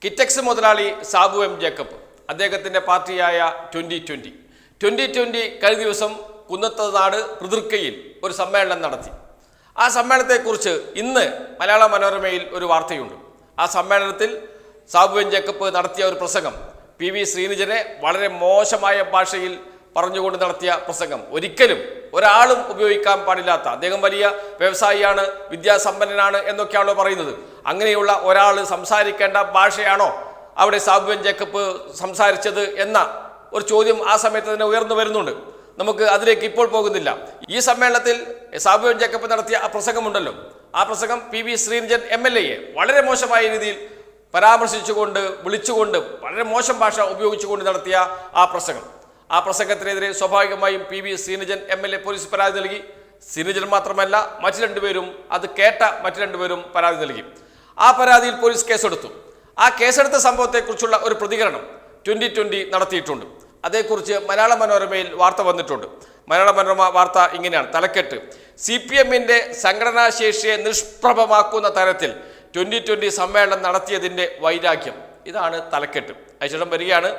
കിറ്റക്സ് മുതലാളി Sabu M Jacob അദ്ദേഹത്തിൻ്റെ പാർട്ടിയായ 2020 കഴിഞ്ഞ ദിവസം കുന്നത്തനാട് പിതൃക്കയിൽ ഒരു സമ്മേളനം നടത്തി. ആ സമ്മേളനത്തെക്കുറിച്ച് ഇന്ന് മലയാള മനോരമയിൽ ഒരു വാർത്തയുണ്ട്. ആ സമ്മേളനത്തിൽ സാബു എം ജേക്കബ് നടത്തിയ ഒരു പ്രസംഗം PV ശ്രീനിജനെ വളരെ മോശമായ ഭാഷയിൽ പറഞ്ഞുകൊണ്ട് നടത്തിയ പ്രസംഗം, ഒരിക്കലും ഒരാളും ഉപയോഗിക്കാൻ പാടില്ലാത്ത, അദ്ദേഹം വലിയ വ്യവസായിയാണ്, വിദ്യാസമ്പന്നനാണ് എന്നൊക്കെയാണോ പറയുന്നത്, അങ്ങനെയുള്ള ഒരാൾ സംസാരിക്കേണ്ട ഭാഷയാണോ അവിടെ സാബു എം ജേക്കബ് സംസാരിച്ചത് എന്ന ഒരു ചോദ്യം ആ സമയത്ത് തന്നെ ഉയർന്നു വരുന്നുണ്ട്. നമുക്ക് അതിലേക്ക് ഇപ്പോൾ പോകുന്നില്ല. ഈ സമ്മേളനത്തിൽ സാബു എം ജേക്കബ് നടത്തിയ ആ പ്രസംഗമുണ്ടല്ലോ, ആ പ്രസംഗം PV ശ്രീനിജൻ MLA വളരെ മോശമായ രീതിയിൽ പരാമർശിച്ചുകൊണ്ട് വിളിച്ചുകൊണ്ട് വളരെ മോശം ഭാഷ ഉപയോഗിച്ചുകൊണ്ട് നടത്തിയ ആ പ്രസംഗത്തിനെതിരെ സ്വാഭാവികമായും PV ശ്രീനിജൻ MLA പോലീസ് പരാതി നൽകി. ശ്രീനിജൻ മാത്രമല്ല, മറ്റു രണ്ടുപേരും, അത് കേട്ട മറ്റു രണ്ടുപേരും പരാതി നൽകി. ആ പരാതിയിൽ പോലീസ് കേസെടുത്തു. ആ കേസെടുത്ത സംഭവത്തെക്കുറിച്ചുള്ള ഒരു പ്രതികരണം 2020 നടത്തിയിട്ടുണ്ട്. അതേക്കുറിച്ച് മലയാള മനോരമയിൽ വാർത്ത വന്നിട്ടുണ്ട്. മലയാള മനോരമ വാർത്ത ഇങ്ങനെയാണ്: തലക്കെട്ട്: CPM-ന്റെ സംഘടനാശേഷിയെ നിഷ്പ്രഭമാക്കുന്ന തരത്തിൽ 2020 സമ്മേളനം നടത്തിയതിൻ്റെ വൈരാഗ്യം. ഇതാണ് തലക്കെട്ട്. അതിനുശേഷം വരികയാണ്: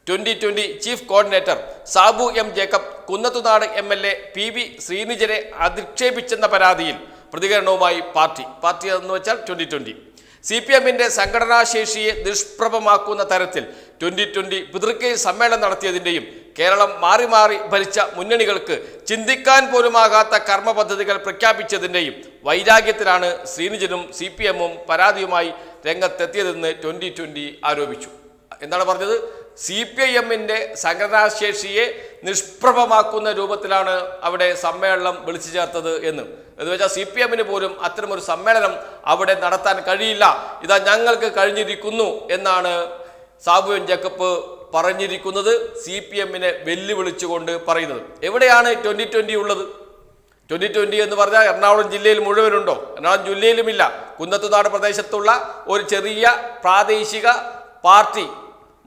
2020 chief coordinator Sabu M Jacob Kunnathunad MLA PV ശ്രീനിജനെ അധിക്ഷേപിച്ചെന്ന പരാതിയിൽ പ്രതികരണവുമായി പാർട്ടി എന്ന് വെച്ചാൽ 2020 CPM-ന്റെ സംഘടനാശേഷിയെ നിഷ്പ്രഭമാക്കുന്ന തരത്തിൽ 2020 പിതൃക്കയിൽ സമ്മേളനം നടത്തിയതിൻ്റെയും കേരളം മാറി മാറി ഭരിച്ച മുന്നണികൾക്ക് ചിന്തിക്കാൻ പോലുമാകാത്ത കർമ്മ പദ്ധതികൾ പ്രഖ്യാപിച്ചതിൻ്റെയും വൈരാഗ്യത്തിലാണ് ശ്രീനിജനും CPM-ഉം പരാതിയുമായി രംഗത്തെത്തിയതെന്ന് 2020 ആരോപിച്ചു. എന്താണ് പറഞ്ഞത്? CPIM-ന്റെ സംഘടനാശേഷിയെ നിഷ്പ്രഭമാക്കുന്ന രൂപത്തിലാണ് അവിടെ സമ്മേളനം വിളിച്ചു ചേർത്തത് എന്ന് വെച്ചാൽ CPM-ന് പോലും അത്തരമൊരു സമ്മേളനം അവിടെ നടത്താൻ കഴിയില്ല, ഇതാ ഞങ്ങൾക്ക് കഴിഞ്ഞിരിക്കുന്നു എന്നാണ് സാബു എം ജേക്കബ് പറഞ്ഞിരിക്കുന്നത്. CPM-നെ വെല്ലുവിളിച്ചുകൊണ്ട് പറയുന്നത്. എവിടെയാണ് 2020 ഉള്ളത്? 2020 എന്ന് പറഞ്ഞാൽ എറണാകുളം ജില്ലയിൽ മുഴുവനുണ്ടോ? എറണാകുളം ജില്ലയിലുമില്ല. കുന്നത്തുനാട് പ്രദേശത്തുള്ള ഒരു ചെറിയ പ്രാദേശിക പാർട്ടി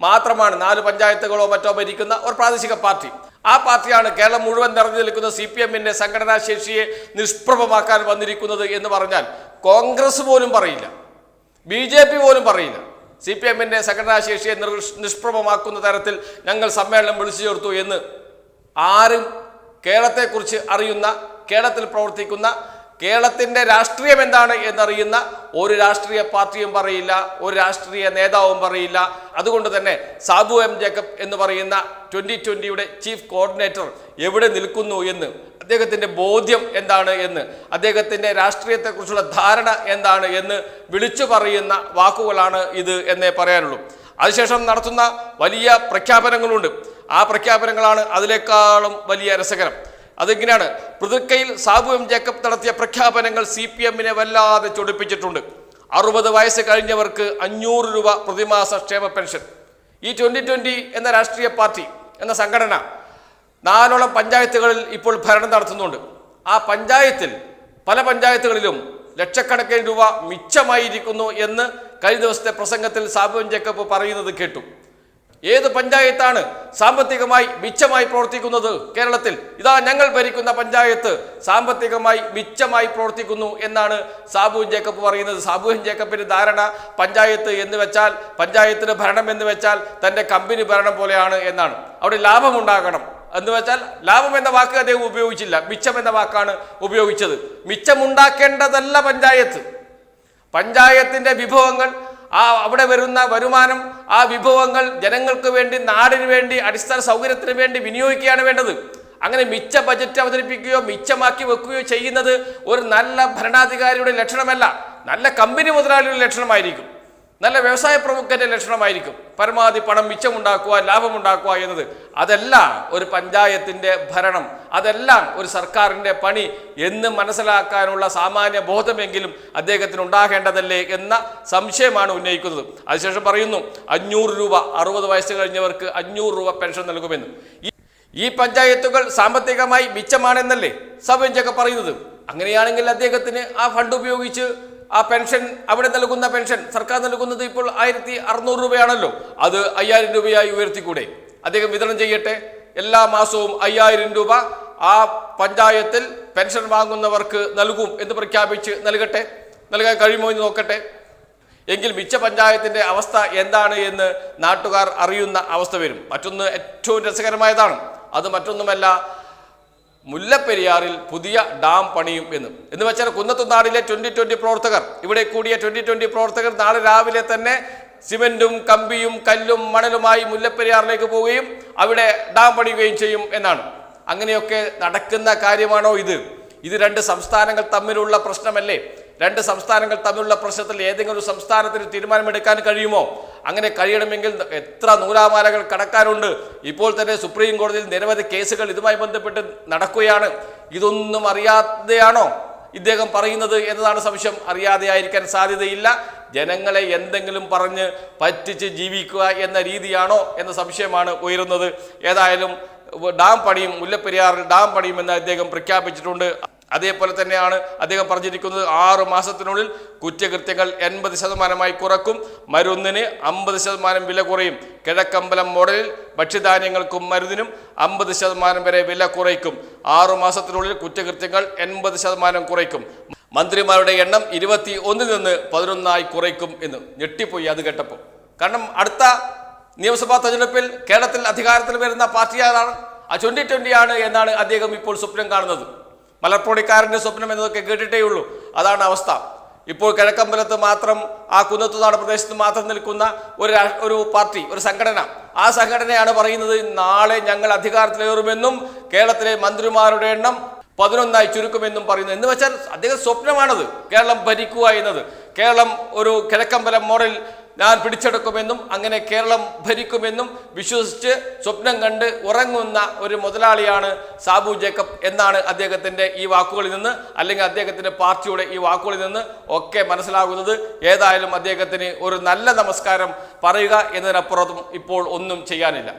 മാത്രമാണ്, 4 പഞ്ചായത്തുകളോ മറ്റോ ഭരിക്കുന്ന ഒരു പ്രാദേശിക പാർട്ടി. ആ പാർട്ടിയാണ് കേരളം മുഴുവൻ നിറഞ്ഞു നിൽക്കുന്ന CPM-ന്റെ സംഘടനാശേഷിയെ നിഷ്പ്രഭമാക്കാൻ വന്നിരിക്കുന്നത് എന്ന് പറഞ്ഞാൽ കോൺഗ്രസ് പോലും പറയില്ല, BJP പോലും പറയില്ല. CPM-ന്റെ സംഘടനാശേഷിയെ നിഷ്പ്രഭമാക്കുന്ന തരത്തിൽ ഞങ്ങൾ സമ്മേളനം വിളിച്ചു ചേർത്തു എന്ന് ആരും കേരളത്തെക്കുറിച്ച് അറിയുന്ന, കേരളത്തിൽ പ്രവർത്തിക്കുന്ന, കേരളത്തിൻ്റെ രാഷ്ട്രീയം എന്താണ് എന്നറിയുന്ന ഒരു രാഷ്ട്രീയ പാർട്ടിയും പറയില്ല, ഒരു രാഷ്ട്രീയ നേതാവും പറയില്ല. അതുകൊണ്ട് തന്നെ സാബു എം ജേക്കബ് എന്ന് പറയുന്ന 2020 ചീഫ് കോർഡിനേറ്റർ എവിടെ നിൽക്കുന്നു എന്ന്, അദ്ദേഹത്തിൻ്റെ ബോധ്യം എന്താണ് എന്ന്, അദ്ദേഹത്തിൻ്റെ രാഷ്ട്രീയത്തെക്കുറിച്ചുള്ള ധാരണ എന്താണ് എന്ന് വിളിച്ചു പറയുന്ന വാക്കുകളാണ് ഇത് എന്നേ പറയാനുള്ളൂ. അതിനുശേഷം നടത്തുന്ന വലിയ പ്രഖ്യാപനങ്ങളുണ്ട്. ആ പ്രഖ്യാപനങ്ങളാണ് അതിനേക്കാളും വലിയ രസകരം. അതെങ്ങനെയാണ്? പിതൃക്കയിൽ സാബു എം ജേക്കബ് നടത്തിയ പ്രഖ്യാപനങ്ങൾ CPM-നെ വല്ലാതെ ചൊടിപ്പിച്ചിട്ടുണ്ട്. 60 വയസ്സ് കഴിഞ്ഞവർക്ക് 500 രൂപ പ്രതിമാസ ക്ഷേമ പെൻഷൻ. ഈ 2020 എന്ന രാഷ്ട്രീയ പാർട്ടി എന്ന സംഘടന 4 പഞ്ചായത്തുകളിൽ ഇപ്പോൾ ഭരണം നടത്തുന്നുണ്ട്. ആ പഞ്ചായത്തിൽ പല പഞ്ചായത്തുകളിലും ലക്ഷക്കണക്കിന് രൂപ മിച്ചമായിരിക്കുന്നു എന്ന് കഴിഞ്ഞ ദിവസത്തെ പ്രസംഗത്തിൽ സാബു എം ജേക്കബ് പറയുന്നത് കേട്ടു. ഏത് പഞ്ചായത്താണ് സാമ്പത്തികമായി മിച്ചമായി പ്രവർത്തിക്കുന്നത് കേരളത്തിൽ? ഇതാ ഞങ്ങൾ ഭരിക്കുന്ന പഞ്ചായത്ത് സാമ്പത്തികമായി മിച്ചമായി പ്രവർത്തിക്കുന്നു എന്നാണ് സാബു എം ജേക്കബ് പറയുന്നത്. സാബു എം ജേക്കബിന്റെ ധാരണ പഞ്ചായത്ത് എന്ന് വെച്ചാൽ, പഞ്ചായത്തിന് ഭരണം എന്ന് വെച്ചാൽ തൻ്റെ കമ്പനി ഭരണം പോലെയാണ് എന്നാണ്. അവിടെ ലാഭമുണ്ടാകണം എന്ന് വെച്ചാൽ ലാഭം എന്ന വാക്ക് അദ്ദേഹം ഉപയോഗിച്ചില്ല, മിച്ചം എന്ന വാക്കാണ് ഉപയോഗിച്ചത്. മിച്ചമുണ്ടാക്കേണ്ടതല്ല പഞ്ചായത്ത്. പഞ്ചായത്തിൻ്റെ വിഭവങ്ങൾ, അവിടെ വരുന്ന വരുമാനം, ആ വിഭവങ്ങൾ ജനങ്ങൾക്ക് വേണ്ടി, നാടിന് വേണ്ടി, അടിസ്ഥാന സൗകര്യത്തിന് വേണ്ടി വിനിയോഗിക്കുകയാണ് വേണ്ടത്. അങ്ങനെ മിച്ച ബജറ്റ് അവതരിപ്പിക്കുകയോ മിച്ചമാക്കി വെക്കുകയോ ചെയ്യുന്നത് ഒരു നല്ല ഭരണാധികാരിയുടെ ലക്ഷണമല്ല, നല്ല കമ്പനി മുതലാളിയുടെ ലക്ഷണമായിരിക്കും, നല്ല വ്യവസായ പ്രമുഖന്റെ ലക്ഷണമായിരിക്കും. പരമാവധി പണം മിച്ചമുണ്ടാക്കുക, ലാഭമുണ്ടാക്കുക എന്നത് അതല്ല ഒരു പഞ്ചായത്തിൻ്റെ ഭരണം, അതല്ല ഒരു സർക്കാരിൻ്റെ പണി എന്ന് മനസ്സിലാക്കാനുള്ള സാമാന്യ ബോധമെങ്കിലും അദ്ദേഹത്തിന് ഉണ്ടാകേണ്ടതല്ലേ എന്ന സംശയമാണ് ഉന്നയിക്കുന്നത്. അതിനുശേഷം പറയുന്നു 500 രൂപ, 60 വയസ്സ് കഴിഞ്ഞവർക്ക് 500 രൂപ പെൻഷൻ നൽകുമെന്ന്. ഈ പഞ്ചായത്തുകൾ സാമ്പത്തികമായി മിച്ചമാണെന്നല്ലേ സാബു എം ജേക്കബ് പറയുന്നത്? അങ്ങനെയാണെങ്കിൽ അദ്ദേഹത്തിന് ആ ഫണ്ട് ഉപയോഗിച്ച് ആ പെൻഷൻ, അവിടെ നൽകുന്ന പെൻഷൻ, സർക്കാർ നൽകുന്നത് ഇപ്പോൾ 1600 രൂപയാണല്ലോ, അത് 5000 രൂപയായി ഉയർത്തിക്കൂടെ? അദ്ദേഹം വിതരണം ചെയ്യട്ടെ. എല്ലാ മാസവും 5000 രൂപ ആ പഞ്ചായത്തിൽ പെൻഷൻ വാങ്ങുന്നവർക്ക് നൽകും എന്ന് പ്രഖ്യാപിച്ച് നൽകാൻ കഴിയുമോ എന്ന് നോക്കട്ടെ. എങ്കിൽ മിച്ച പഞ്ചായത്തിൻ്റെ അവസ്ഥ എന്താണ് എന്ന് നാട്ടുകാർ അറിയുന്ന അവസ്ഥ വരും. മറ്റൊന്ന് ഏറ്റവും രസകരമായതാണ്. അത് മറ്റൊന്നുമല്ല, മുല്ലപ്പെരിയാറിൽ പുതിയ ഡാം പണിയും എന്ന് വെച്ചാൽ കുന്നത്തുനാടിലെ 2020 പ്രവർത്തകർ, ഇവിടെ കൂടിയ 2020 പ്രവർത്തകർ നാളെ രാവിലെ തന്നെ സിമെന്റും കമ്പിയും കല്ലും മണലുമായി മുല്ലപ്പെരിയാറിലേക്ക് പോവുകയും അവിടെ ഡാം പണിയുകയും ചെയ്യും എന്നാണ്. അങ്ങനെയൊക്കെ നടക്കുന്ന കാര്യമാണോ ഇത് രണ്ട് സംസ്ഥാനങ്ങൾ തമ്മിലുള്ള പ്രശ്നമല്ലേ? രണ്ട് സംസ്ഥാനങ്ങൾ തമ്മിലുള്ള പ്രശ്നത്തിൽ ഏതെങ്കിലും ഒരു സംസ്ഥാനത്തിന് തീരുമാനമെടുക്കാൻ കഴിയുമോ? അങ്ങനെ കഴിയണമെങ്കിൽ എത്ര നൂലാമാലകൾ കടക്കാനുണ്ട്. ഇപ്പോൾ തന്നെ സുപ്രീം കോടതിയിൽ നിരവധി കേസുകൾ ഇതുമായി ബന്ധപ്പെട്ട് നടക്കുകയാണ്. ഇതൊന്നും അറിയാതെയാണോ ഇദ്ദേഹം പറയുന്നത് എന്നതാണ് സംശയം. അറിയാതെയായിരിക്കാൻ സാധ്യതയില്ല. ജനങ്ങളെ എന്തെങ്കിലും പറഞ്ഞ് പറ്റിച്ച് ജീവിക്കുക എന്ന രീതിയാണോ എന്ന സംശയമാണ് ഉയരുന്നത്. ഏതായാലും ഡാം പണിയും, മുല്ലപ്പെരിയാറിൽ ഡാം പണിയും എന്ന് അദ്ദേഹം പ്രഖ്യാപിച്ചിട്ടുണ്ട്. അതേപോലെ തന്നെയാണ് അദ്ദേഹം പറഞ്ഞിരിക്കുന്നത്, 6 മാസത്തിനുള്ളിൽ കുറ്റകൃത്യങ്ങൾ 80% കുറക്കും, മരുന്നിന് 50% വില കുറയും, കിഴക്കമ്പലം മോഡലിൽ ഭക്ഷ്യധാന്യങ്ങൾക്കും മരുന്നിനും 50% വരെ വില കുറയ്ക്കും, 6 മാസത്തിനുള്ളിൽ കുറ്റകൃത്യങ്ങൾ 80% കുറയ്ക്കും, മന്ത്രിമാരുടെ എണ്ണം 21 നിന്ന് 11 കുറയ്ക്കും എന്ന്. ഞെട്ടിപ്പോയി അത് കേട്ടപ്പോൾ. കാരണം അടുത്ത നിയമസഭാ തെരഞ്ഞെടുപ്പിൽ കേരളത്തിൽ അധികാരത്തിൽ വരുന്ന പാർട്ടി ആരാണ്? 2020 ആണ് എന്നാണ് അദ്ദേഹം ഇപ്പോൾ സ്വപ്നം കാണുന്നത്. മലർപ്പൊടിക്കാരൻ്റെ സ്വപ്നം എന്നതൊക്കെ കേട്ടിട്ടേ ഉള്ളൂ. അതാണ് അവസ്ഥ. ഇപ്പോൾ കിഴക്കമ്പലത്ത് മാത്രം, ആ കുന്നത്തുനാട് പ്രദേശത്ത് മാത്രം നിൽക്കുന്ന ഒരു പാർട്ടി, ഒരു സംഘടന, ആ സംഘടനയാണ് പറയുന്നത് നാളെ ഞങ്ങൾ അധികാരത്തിലേറുമെന്നും കേരളത്തിലെ മന്ത്രിമാരുടെ എണ്ണം 11 ചുരുക്കുമെന്നും പറയുന്നത്. എന്ന് വെച്ചാൽ അദ്ദേഹം സ്വപ്നമാണത്, കേരളം ഭരിക്കുക എന്നത്. കേരളം ഒരു കിഴക്കമ്പലം മോഡൽ ഞാൻ പിടിച്ചെടുക്കുമെന്നും അങ്ങനെ കേരളം ഭരിക്കുമെന്നും വിശ്വസിച്ച് സ്വപ്നം കണ്ട് ഉറങ്ങുന്ന ഒരു മുതലാളിയാണ് സാബു ജേക്കബ് എന്നാണ് അദ്ദേഹത്തിൻ്റെ ഈ വാക്കുകളിൽ നിന്ന്, അല്ലെങ്കിൽ അദ്ദേഹത്തിൻ്റെ പാർട്ടിയുടെ ഈ വാക്കുകളിൽ നിന്ന് ഒക്കെ മനസ്സിലാകുന്നത്. ഏതായാലും അദ്ദേഹത്തിന് ഒരു നല്ല നമസ്കാരം പറയുക എന്നതിനപ്പുറത്തും ഇപ്പോൾ ഒന്നും ചെയ്യാനില്ല.